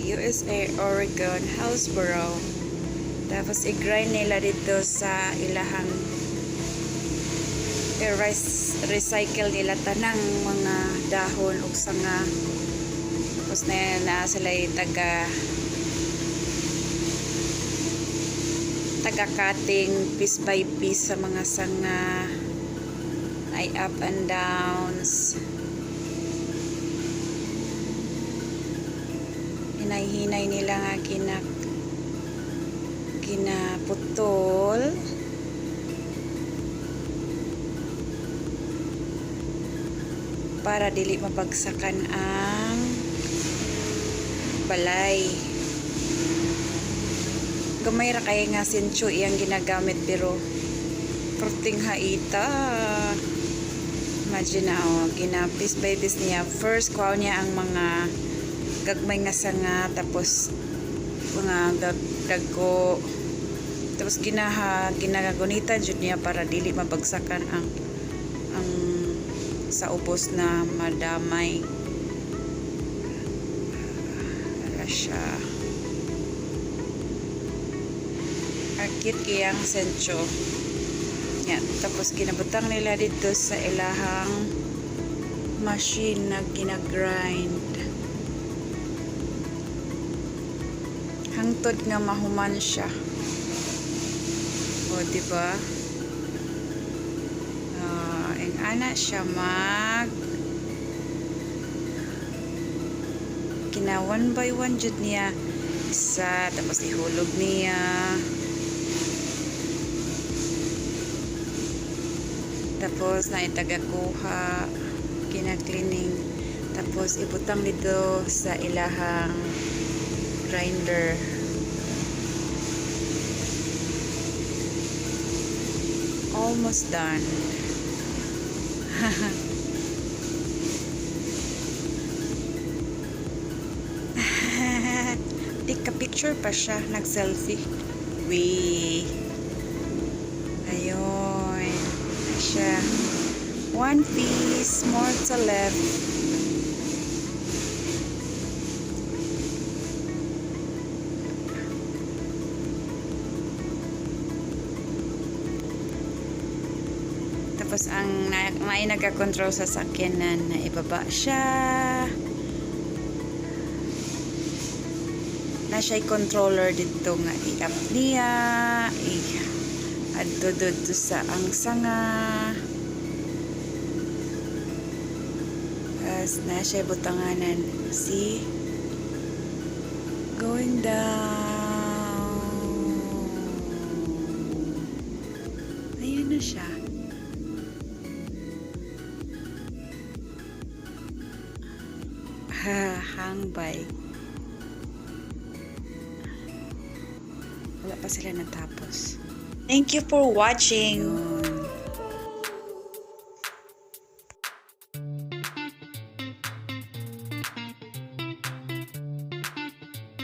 USA, Oregon, Hillsboro. Tapos i-grind nila dito sa ilahang recycle nila tanang mga dahon ug sanga. Tapos na sila taga-cutting piece by piece sa mga sanga, ay up and downs. Hinay-hinay nila nga ginaputol para dili mabagsakan ang balay. Gamay ra kay nga sincho iyang ginagamit pero perting haita. Imagine na ginapis by piece niya. First kuha niya ang mga gagmay nga sanga, tapos mga dago, tapos ginagunitan jud niya para dili mabagsakan ang sa ubos na madamay. Para siya akit kiyang sencho yan. Tapos ginabutang nila dito sa ilahang machine na ginagrind hangtod nga mahuman siya. O diba, ang ana siya kina one by one jud niya isa, tapos ihulog niya, tapos na itagakuha kina-cleaning, tapos ibutang dito sa ilahang grinder. Almost done. Tika picture pa siya, nag-selfie. Wee. Ayun. Siya. One piece, more to left. Tapos ang may nagka-control sa sakyanan na ibaba siya. Na siya'y controller dito nga i-up niya, i-adto dito sa ang sanga. Tapos na siya'y butanganan. See? Going down. Ayun na siya. Hangbay. Wala pa sila natapos. Thank you for watching.